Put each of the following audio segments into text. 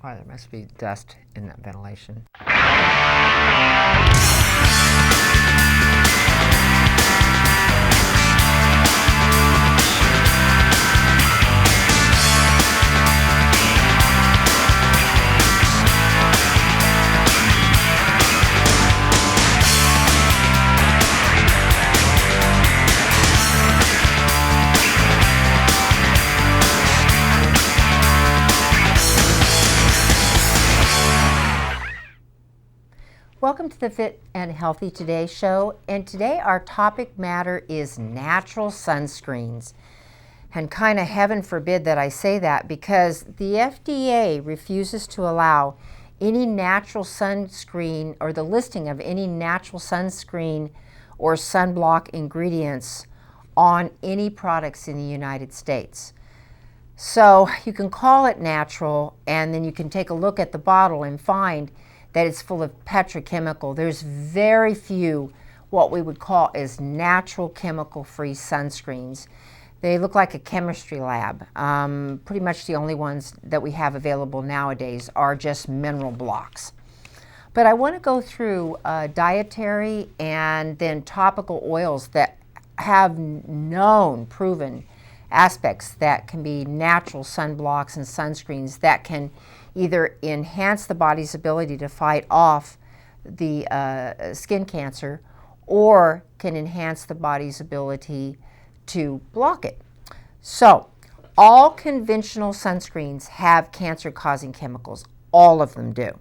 Why, there must be dust in that ventilation. Welcome to the Fit and Healthy Today show, and today our topic matter is natural sunscreens. And kind of heaven forbid that I say that, because the FDA refuses to allow any natural sunscreen or the listing of any natural sunscreen or sunblock ingredients on any products in the United States. So you can call it natural, and then you can take a look at the bottle and find that it's full of petrochemical. There's very few what we would call as natural chemical-free sunscreens. They look like a chemistry lab. Pretty much the only ones that we have available nowadays are just mineral blocks. But I want to go through dietary and then topical oils that have known, proven aspects that can be natural sunblocks and sunscreens that can either enhance the body's ability to fight off the skin cancer or can enhance the body's ability to block it. So all conventional sunscreens have cancer-causing chemicals. All of them do.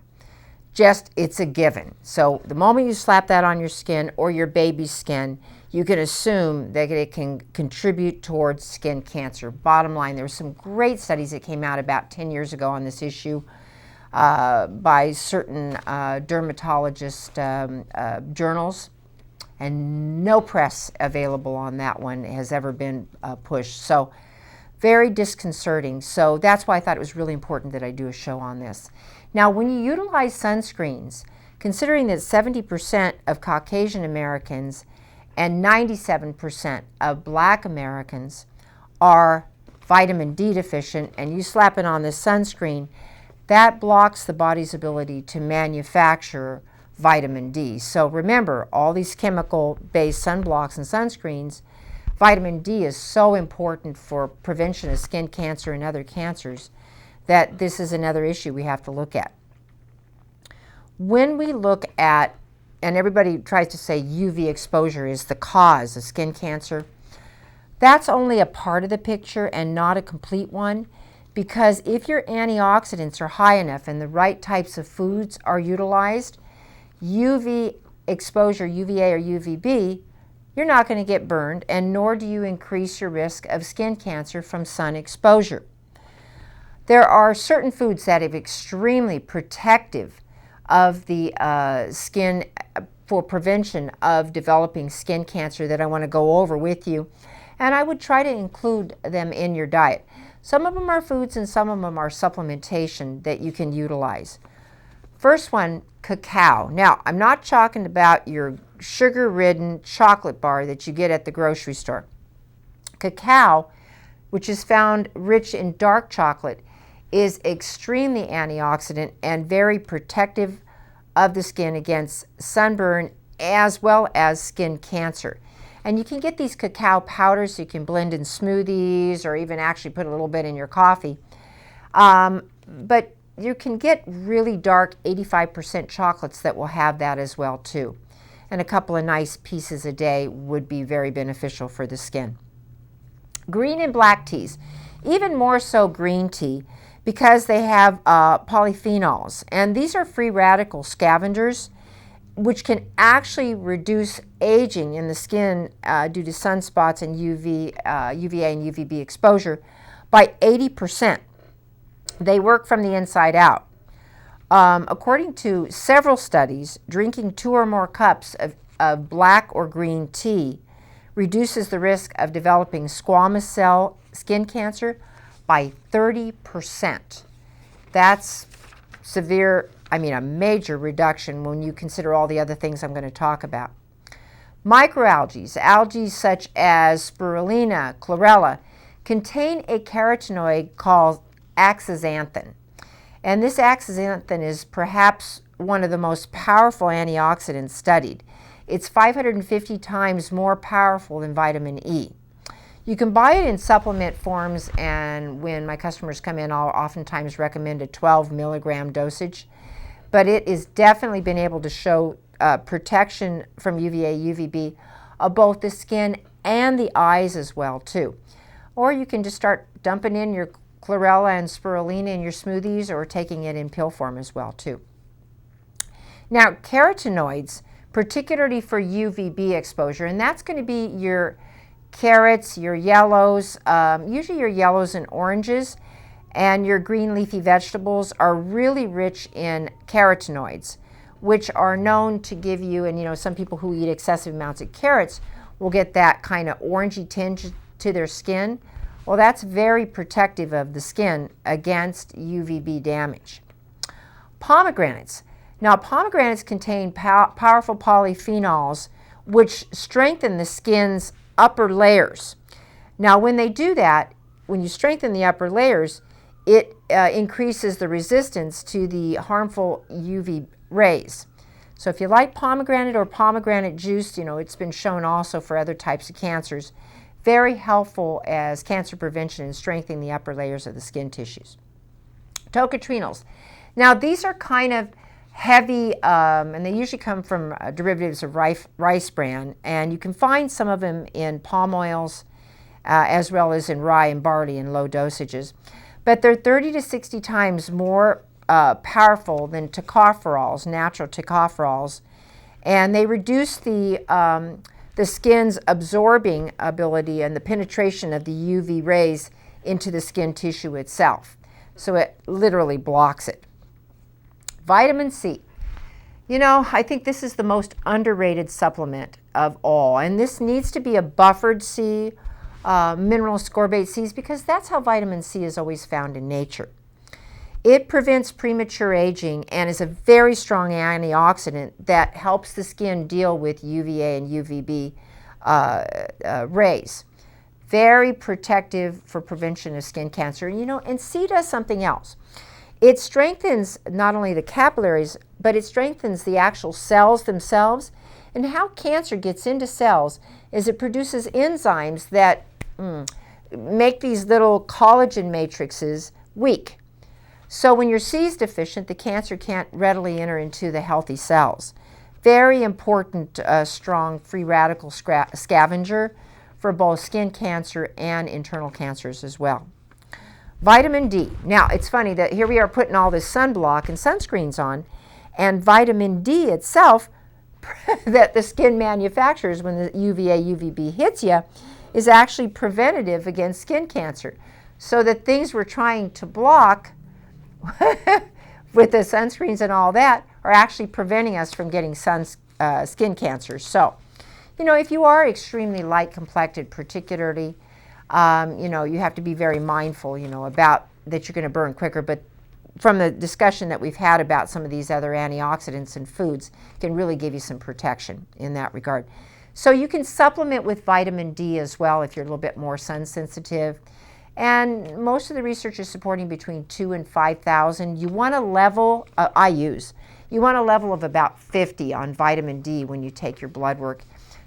It's a given. So the moment you slap that on your skin or your baby's skin, you can assume that it can contribute towards skin cancer. Bottom line, there were some great studies that came out about 10 years ago on this issue by certain dermatologist journals, and no press available on that one has ever been pushed. So very disconcerting. So that's why I thought it was really important that I do a show on this. Now, when you utilize sunscreens, considering that 70% of Caucasian Americans and 97% of Black Americans are vitamin D deficient, and you slap it on the sunscreen, that blocks the body's ability to manufacture vitamin D. So remember, all these chemical-based sunblocks and sunscreens, vitamin D is so important for prevention of skin cancer and other cancers that this is another issue we have to look at. When we look at, and everybody tries to say UV exposure is the cause of skin cancer, that's only a part of the picture and not a complete one, because if your antioxidants are high enough and the right types of foods are utilized, UV exposure, UVA or UVB, you're not going to get burned, and nor do you increase your risk of skin cancer from sun exposure. There are certain foods that are extremely protective of the skin for prevention of developing skin cancer that I want to go over with you, and I would try to include them in your diet. Some of them are foods and some of them are supplementation that you can utilize. First one, cacao. Now, I'm not talking about your sugar-ridden chocolate bar that you get at the grocery store. Cacao, which is found rich in dark chocolate, is extremely antioxidant and very protective of the skin against sunburn as well as skin cancer. And you can get these cacao powders so you can blend in smoothies or even actually put a little bit in your coffee. But you can get really dark 85% chocolates that will have that as well too. And a couple of nice pieces a day would be very beneficial for the skin. Green and black teas, even more so green tea, because they have polyphenols. And these are free radical scavengers, which can actually reduce aging in the skin due to sunspots and UVA and UVB exposure by 80%. They work from the inside out. According to several studies, drinking 2 or more cups of black or green tea reduces the risk of developing squamous cell skin cancer by 30%. That's severe, a major reduction when you consider all the other things I'm going to talk about. Microalgae, algae such as spirulina, chlorella, contain a carotenoid called astaxanthin. And this astaxanthin is perhaps one of the most powerful antioxidants studied. It's 550 times more powerful than vitamin E. You can buy it in supplement forms, and when my customers come in, I'll oftentimes recommend a 12 milligram dosage. But it has definitely been able to show protection from UVA, UVB of both the skin and the eyes as well too. Or you can just start dumping in your chlorella and spirulina in your smoothies, or taking it in pill form as well too. Now, carotenoids, particularly for UVB exposure, and that's going to be your carrots, your yellows, usually your yellows and oranges, and your green leafy vegetables are really rich in carotenoids, which are known to give you, and you know, some people who eat excessive amounts of carrots will get that kind of orangey tinge to their skin. Well, that's very protective of the skin against UVB damage. Pomegranates. Now, pomegranates contain powerful polyphenols which strengthen the skin's upper layers. Now, when they do that, when you strengthen the upper layers, it increases the resistance to the harmful UV rays. So if you like pomegranate or pomegranate juice, you know, it's been shown also for other types of cancers. Very helpful as cancer prevention and strengthening the upper layers of the skin tissues. Tocotrienols. Now, these are kind of heavy, and they usually come from derivatives of rice bran, and you can find some of them in palm oils as well as in rye and barley in low dosages. But they're 30 to 60 times more powerful than tocopherols, natural tocopherols, and they reduce the skin's absorbing ability and the penetration of the UV rays into the skin tissue itself. So it literally blocks it. Vitamin C. You know, I think this is the most underrated supplement of all, and this needs to be a buffered C, mineral ascorbate Cs, because that's how vitamin C is always found in nature. It prevents premature aging and is a very strong antioxidant that helps the skin deal with UVA and UVB rays. Very protective for prevention of skin cancer. You know, and C does something else. It strengthens not only the capillaries, but it strengthens the actual cells themselves. And how cancer gets into cells is it produces enzymes that make these little collagen matrices weak. So when your C is deficient, the cancer can't readily enter into the healthy cells. Very important, strong free radical scavenger for both skin cancer and internal cancers as well. Vitamin D. Now, it's funny that here we are putting all this sunblock and sunscreens on, and vitamin D itself that the skin manufactures when the UVA, UVB hits you is actually preventative against skin cancer. So the things we're trying to block with the sunscreens and all that are actually preventing us from getting skin cancer. So, you know, if you are extremely light complected, particularly, you know, you have to be very mindful, you know, about that you're going to burn quicker. But from the discussion that we've had about some of these other antioxidants and foods, can really give you some protection in that regard. So you can supplement with vitamin D as well if you're a little bit more sun sensitive. And most of the research is supporting between 2,000 and 5,000. You want a level, you want a level of about 50 on vitamin D when you take your blood work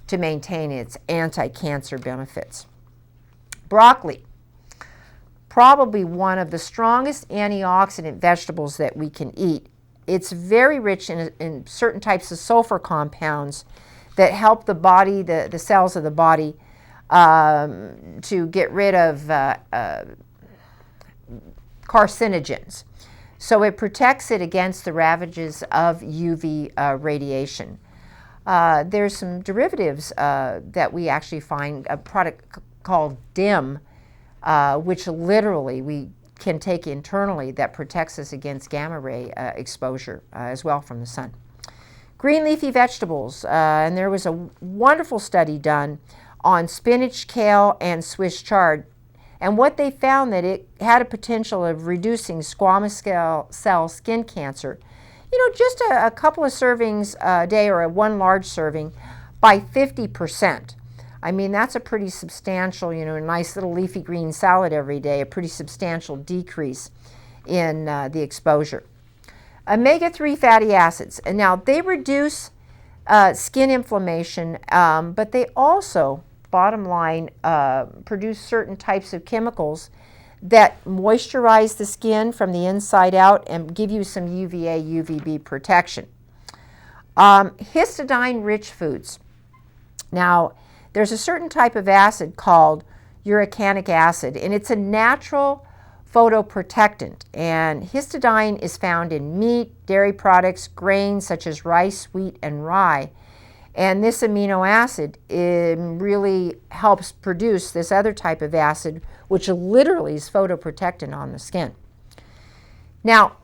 to maintain its anti-cancer benefits. Broccoli, probably one of the strongest antioxidant vegetables that we can eat. It's very rich in certain types of sulfur compounds that help the body, the cells of the body, to get rid of carcinogens. So it protects it against the ravages of UV radiation. There's some derivatives that we actually find, a product called DIM, which literally we can take internally that protects us against gamma ray exposure as well from the sun. Green leafy vegetables, and there was a wonderful study done on spinach, kale, and Swiss chard, and what they found that it had a potential of reducing squamous cell skin cancer, you know, just a couple of servings a day or one large serving by 50%. I mean, that's a pretty substantial, you know, a nice little leafy green salad every day, a pretty substantial decrease in the exposure. Omega-3 fatty acids, and now they reduce skin inflammation, but they also, bottom line, produce certain types of chemicals that moisturize the skin from the inside out and give you some UVA, UVB protection. Histidine-rich foods. Now, there's a certain type of acid called uricanic acid, and it's a natural photoprotectant. And histidine is found in meat, dairy products, grains such as rice, wheat, and rye. And this amino acid really helps produce this other type of acid, which literally is photoprotectant on the skin. Now,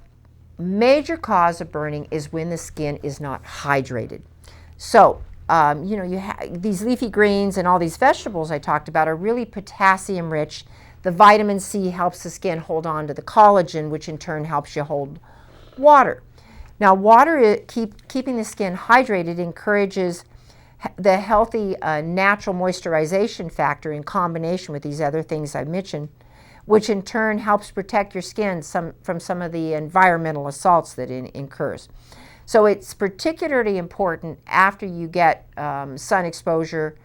major cause of burning is when the skin is not hydrated. So, these leafy greens and all these vegetables I talked about are really potassium rich. The vitamin C helps the skin hold on to the collagen, which in turn helps you hold water. Now, water, keeping the skin hydrated encourages the healthy natural moisturization factor in combination with these other things I mentioned, which in turn helps protect your skin from some of the environmental assaults that it incurs. So it's particularly important after you get sun exposure,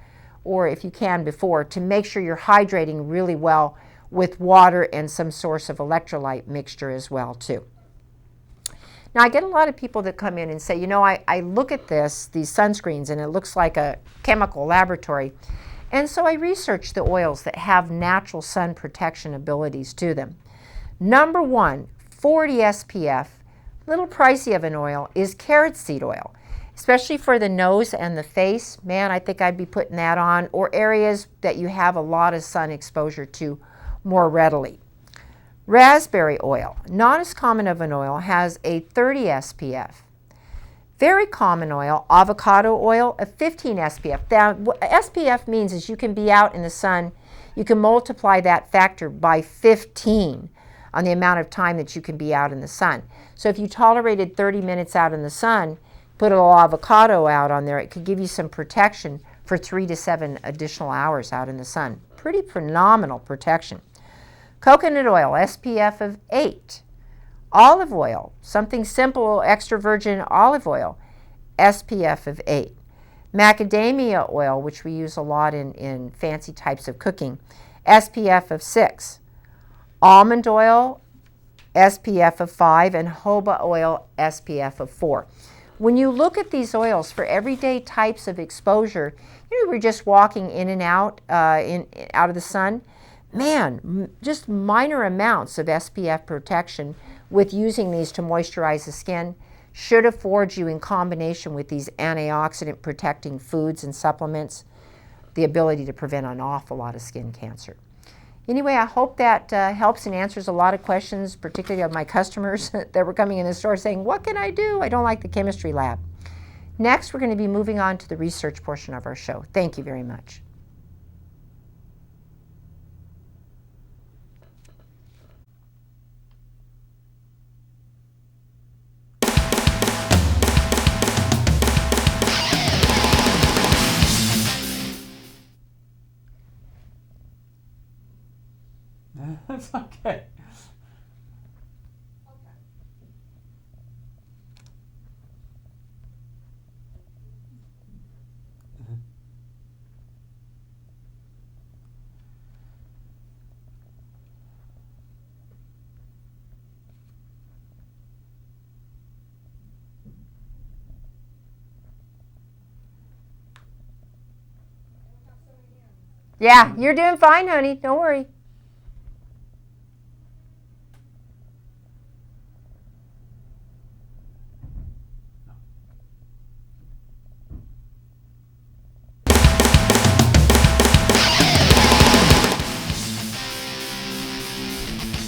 or if you can before, to make sure you're hydrating really well with water and some source of electrolyte mixture as well too. Now, I get a lot of people that come in and say, I look at these sunscreens, and it looks like a chemical laboratory. And so I research the oils that have natural sun protection abilities to them. Number one, 40 SPF, little pricey of an oil, is carrot seed oil, especially for the nose and the face. Man, I think I'd be putting that on, or areas that you have a lot of sun exposure to more readily. Raspberry oil, not as common of an oil, has a 30 SPF. Very common oil, avocado oil, a 15 SPF. Now, what SPF means is you can be out in the sun, you can multiply that factor by 15 on the amount of time that you can be out in the sun. So if you tolerated 30 minutes out in the sun, put a little avocado out on there, it could give you some protection for 3 to 7 additional hours out in the sun. Pretty phenomenal protection. Coconut oil, SPF of 8. Olive oil, something simple, extra virgin olive oil, SPF of 8. Macadamia oil, which we use a lot in fancy types of cooking, SPF of 6. Almond oil, SPF of 5, and jojoba oil, SPF of 4. When you look at these oils for everyday types of exposure, we're just walking in and out out of the sun, man, just minor amounts of SPF protection with using these to moisturize the skin should afford you, in combination with these antioxidant protecting foods and supplements, the ability to prevent an awful lot of skin cancer. Anyway, I hope that helps and answers a lot of questions, particularly of my customers that were coming in the store saying, what can I do? I don't like the chemistry lab. Next, we're going to be moving on to the research portion of our show. Thank you very much. That's okay. Yeah, you're doing fine, honey. Don't worry.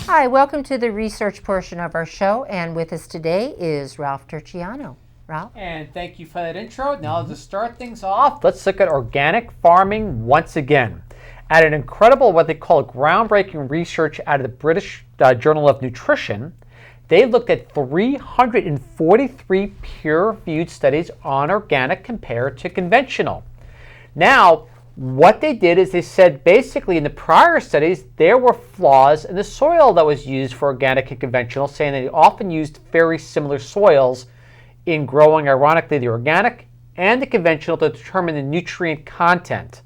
Hi, welcome to the research portion of our show, and with us today is Ralph Turchiano. Ralph? And thank you for that intro. Now to start things off, let's look at organic farming once again. At an incredible, what they call groundbreaking research out of the British Journal of Nutrition, they looked at 343 peer-reviewed studies on organic compared to conventional. Now, What they did is they said basically in the prior studies there were flaws in the soil that was used for organic and conventional, saying that they often used very similar soils in growing, ironically, the organic and the conventional to determine the nutrient content.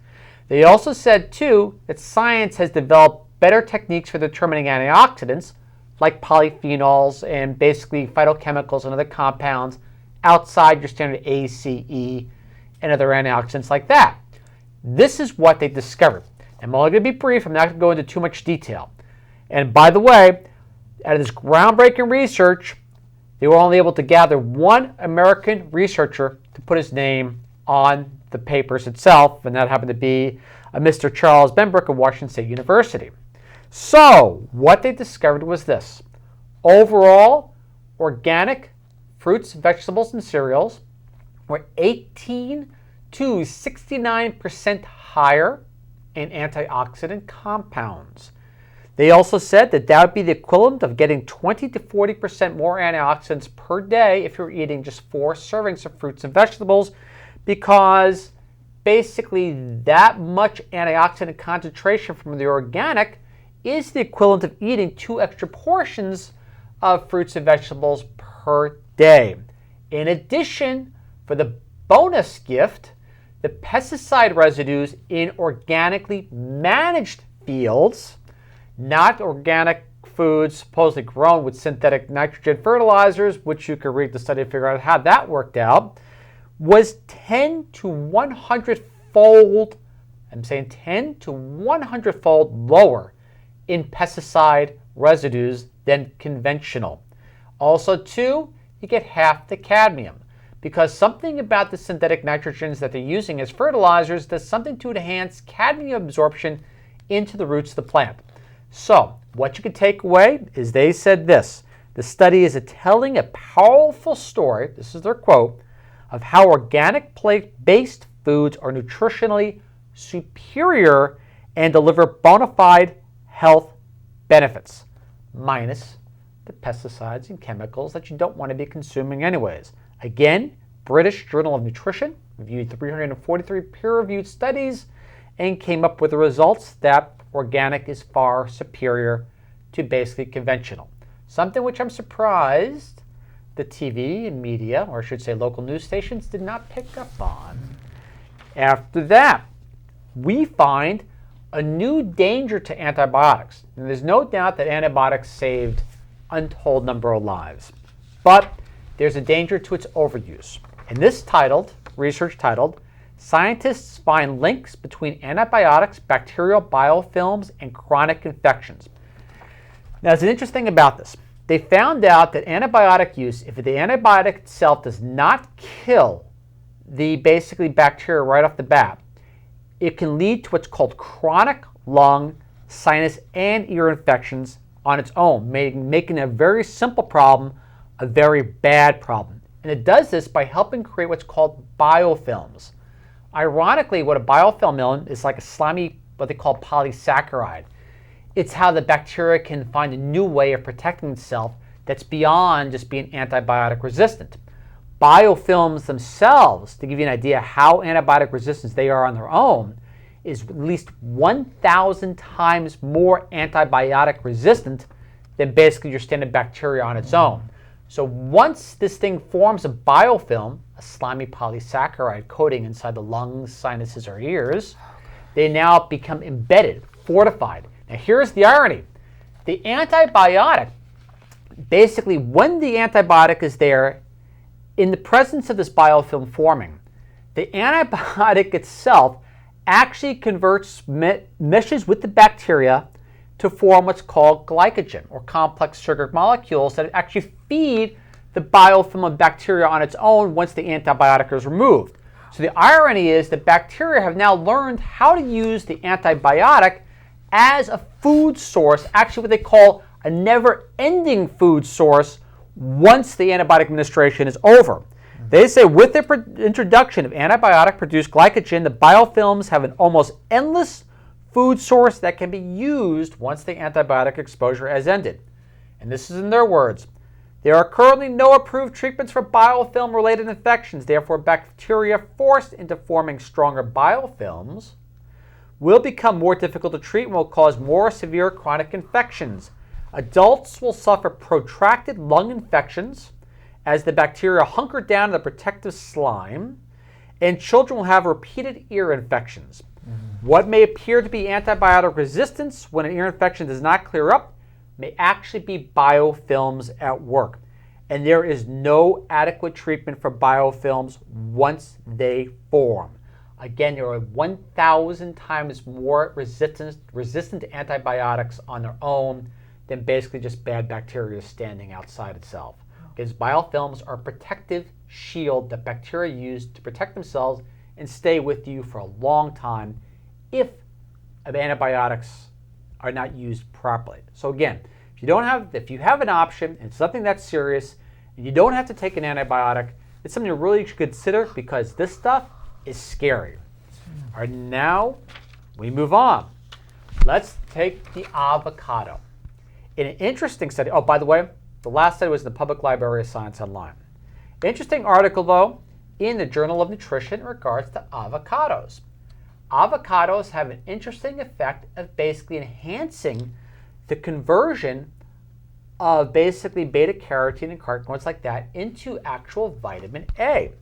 They also said, too, that science has developed better techniques for determining antioxidants, like polyphenols and basically phytochemicals and other compounds outside your standard A, C, E, and other antioxidants like that. This is what they discovered. I'm only going to be brief. I'm not going to go into too much detail. And by the way, out of this groundbreaking research, they were only able to gather one American researcher to put his name on the papers itself, and that happened to be Mr. Charles Benbrook of Washington State University. So what they discovered was this. Overall, organic fruits, vegetables, and cereals were 18 to 69% higher in antioxidant compounds. They also said that that would be the equivalent of getting 20 to 40% more antioxidants per day if you're eating just 4 servings of fruits and vegetables, because basically that much antioxidant concentration from the organic is the equivalent of eating 2 extra portions of fruits and vegetables per day. In addition, for the bonus gift, the pesticide residues in organically managed fields, not organic foods supposedly grown with synthetic nitrogen fertilizers, which you could read the study to figure out how that worked out, was 10 to 100 fold, I'm saying 10 to 100 fold lower in pesticide residues than conventional. Also, too, you get half the cadmium, because something about the synthetic nitrogens that they're using as fertilizers does something to enhance cadmium absorption into the roots of the plant. So what you can take away is they said this: the study is telling a powerful story, this is their quote, of how organic plant-based foods are nutritionally superior and deliver bona fide health benefits, minus the pesticides and chemicals that you don't want to be consuming anyways. Again, British Journal of Nutrition reviewed 343 peer-reviewed studies and came up with the results that organic is far superior to basically conventional. Something which I'm surprised the TV and media, or I should say local news stations, did not pick up on. After that, we find a new danger to antibiotics. And there's no doubt that antibiotics saved untold number of lives. But there's a danger to its overuse. In this research titled, Scientists Find Links Between Antibiotics, Bacterial Biofilms, and Chronic Infections. Now, there's an interesting thing about this. They found out that antibiotic use, if the antibiotic itself does not kill the basically bacteria right off the bat, it can lead to what's called chronic lung, sinus, and ear infections on its own, making a very simple problem a very bad problem. And it does this by helping create what's called biofilms. Ironically, what a biofilm is like a slimy, what they call polysaccharide. It's how the bacteria can find a new way of protecting itself that's beyond just being antibiotic resistant. Biofilms themselves, to give you an idea how antibiotic resistant they are on their own, is at least 1,000 times more antibiotic resistant than basically your standard bacteria on its own. So once this thing forms a biofilm, a slimy polysaccharide coating inside the lungs, sinuses, or ears, they now become embedded, fortified. Now here's the irony. The antibiotic, basically when the antibiotic is there, in the presence of this biofilm forming, the antibiotic itself actually meshes with the bacteria to form what's called glycogen, or complex sugar molecules that actually feed the biofilm of bacteria on its own once the antibiotic is removed. So the irony is that bacteria have now learned how to use the antibiotic as a food source, actually what they call a never-ending food source once the antibiotic administration is over. They say with the introduction of antibiotic-produced glycogen, the biofilms have an almost endless food source that can be used once the antibiotic exposure has ended. And this is in their words. There are currently no approved treatments for biofilm-related infections. Therefore, bacteria forced into forming stronger biofilms will become more difficult to treat and will cause more severe chronic infections. Adults will suffer protracted lung infections as the bacteria hunker down in the protective slime, and children will have repeated ear infections. What may appear to be antibiotic resistance when an ear infection does not clear up may actually be biofilms at work. And there is no adequate treatment for biofilms once they form. Again, there are 1,000 times more resistant to antibiotics on their own than basically just bad bacteria standing outside itself. Because biofilms are a protective shield that bacteria use to protect themselves and stay with you for a long time if antibiotics are not used properly. So again, if you have an option and something that's serious, and you don't have to take an antibiotic, it's something you really should consider because this stuff is scary. All right, now we move on. Let's take the avocado. In an interesting study, oh, by the way, the last study was in the Public Library of Science Online. Interesting article, though, in the Journal of Nutrition in regards to avocados. Avocados have an interesting effect of basically enhancing the conversion of basically beta-carotene and carotenoids like that into actual vitamin A,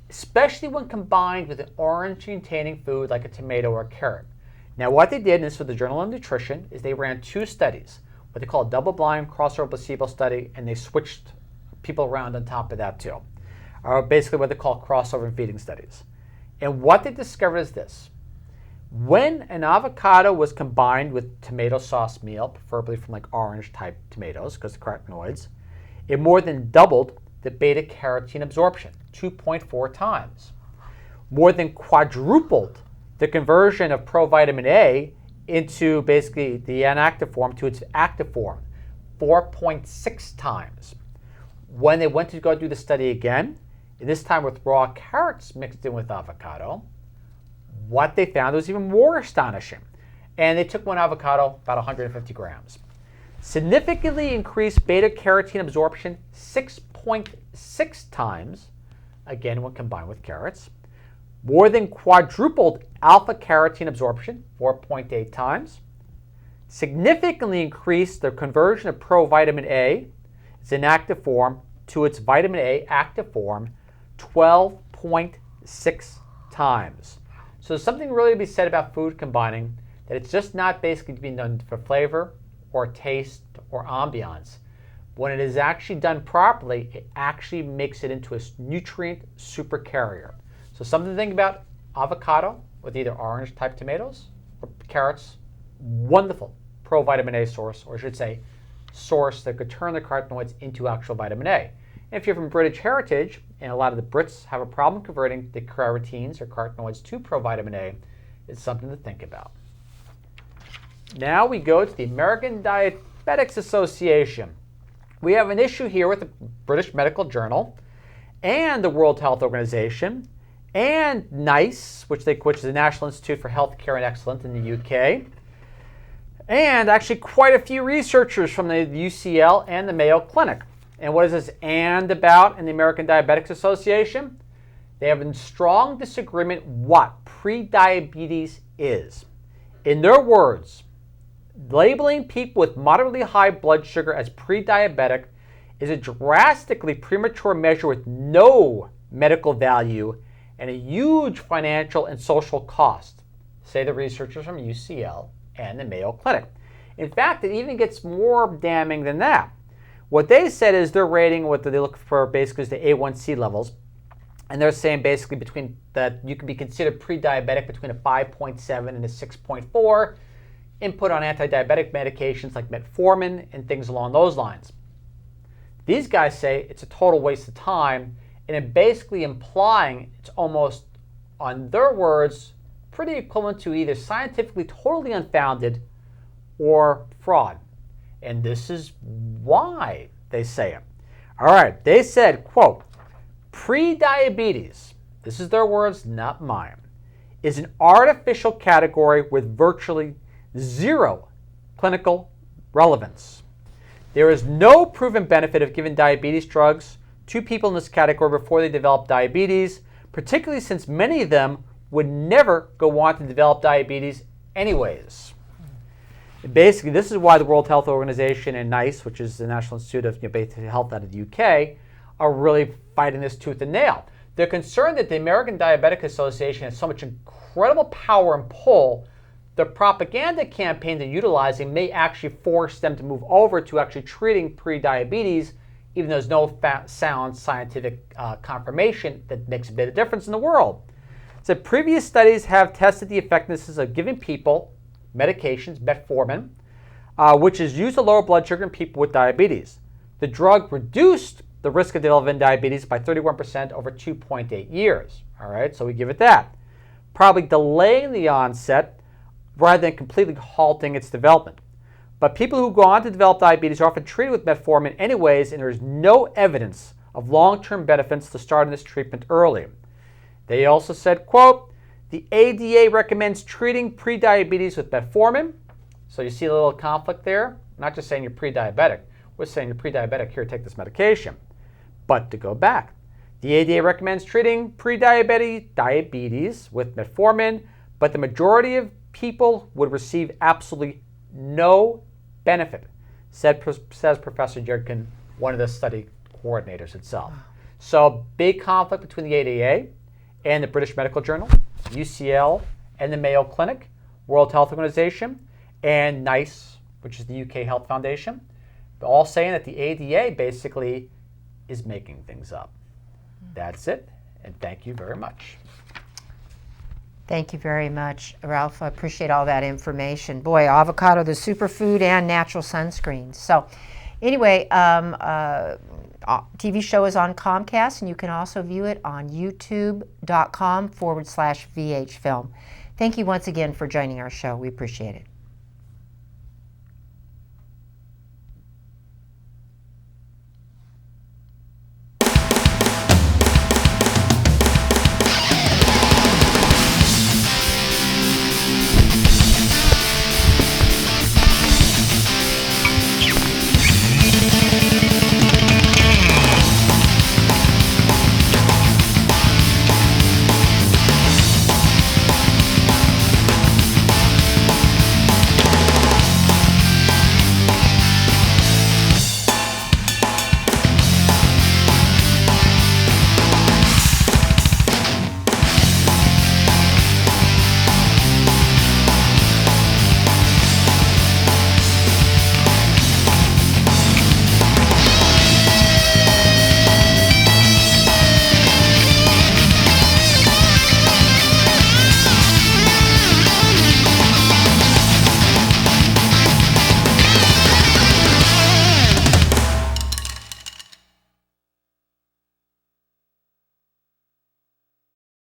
especially when combined with an orange-containing food like a tomato or a carrot. Now what they did, and this was the Journal of Nutrition, is they ran 2 studies, what they call a double-blind crossover placebo study, and they switched people around on top of that too, or basically what they call crossover and feeding studies. And what they discovered is this. When an avocado was combined with tomato sauce meal, preferably from like orange type tomatoes because of the carotenoids, it more than doubled the beta-carotene absorption, 2.4 times. More than quadrupled the conversion of provitamin A into basically the inactive form to its active form, 4.6 times. When they went to go do the study again, and this time with raw carrots mixed in with avocado, what they found was even more astonishing. And they took one avocado, about 150 grams. Significantly increased beta-carotene absorption 6.6 times, again when combined with carrots. More than quadrupled alpha-carotene absorption, 4.8 times. Significantly increased the conversion of provitamin A, its inactive form, to its vitamin A active form, 12.6 times. So there's something really to be said about food combining, that it's just not basically being done for flavor or taste or ambiance. When it is actually done properly, it actually makes it into a nutrient super carrier. So something to think about: avocado with either orange type tomatoes or carrots, wonderful provitamin A source, or I should say source that could turn the carotenoids into actual vitamin A. And if you're from British heritage, and a lot of the Brits have a problem converting the carotenes or carotenoids to provitamin A, it's something to think about. Now we go to the American Diabetics Association. We have an issue here with the British Medical Journal and the World Health Organization and NICE, which is the National Institute for Healthcare and Excellence in the UK, and actually quite a few researchers from the UCL and the Mayo Clinic. And what is this "and" about in the American Diabetics Association? They have a strong disagreement what prediabetes is. In their words, labeling people with moderately high blood sugar as pre-diabetic is a drastically premature measure with no medical value and a huge financial and social cost, say the researchers from UCL and the Mayo Clinic. In fact, it even gets more damning than that. What they said is they're rating what they look for basically is the A1C levels, and they're saying basically between that you can be considered pre-diabetic between a 5.7 and a 6.4, input on anti-diabetic medications like metformin and things along those lines. These guys say it's a total waste of time, and it basically implying it's almost, on their words, pretty equivalent to either scientifically totally unfounded or fraud. And this is why they say it. All right, they said, quote, pre-diabetes, this is their words, not mine, is an artificial category with virtually zero clinical relevance. There is no proven benefit of giving diabetes drugs to people in this category before they develop diabetes, particularly since many of them would never go on to develop diabetes anyways. Basically, this is why the World Health Organization and NICE, which is the National Institute of Basic Health out of the UK, are really fighting this tooth and nail. They're concerned that the American Diabetic Association has so much incredible power and pull, the propaganda campaign they're utilizing may actually force them to move over to actually treating pre-diabetes, even though there's no sound scientific confirmation that makes a bit of difference in the world. So previous studies have tested the effectiveness of giving people medications, metformin, which is used to lower blood sugar in people with diabetes. The drug reduced the risk of developing diabetes by 31% over 2.8 years. All right, so we give it that. Probably delaying the onset rather than completely halting its development. But people who go on to develop diabetes are often treated with metformin anyways, and there is no evidence of long-term benefits to starting this treatment early. They also said, quote, the ADA recommends treating prediabetes with metformin. So you see a little conflict there. Not just saying you're pre-diabetic. We're saying you're pre-diabetic, here, take this medication. But to go back, the ADA recommends treating diabetes with metformin, but the majority of people would receive absolutely no benefit, says Professor Jurgen, one of the study coordinators itself. So big conflict between the ADA and the British Medical Journal, UCL, and the Mayo Clinic, World Health Organization, and NICE, which is the UK Health Foundation. They're all saying that the ADA basically is making things up. That's it, and thank you very much. Thank you very much, Ralph. I appreciate all that information. Boy, avocado, the superfood, and natural sunscreens. So anyway, TV show is on Comcast, and you can also view it on youtube.com/VHfilm. Thank you once again for joining our show. We appreciate it.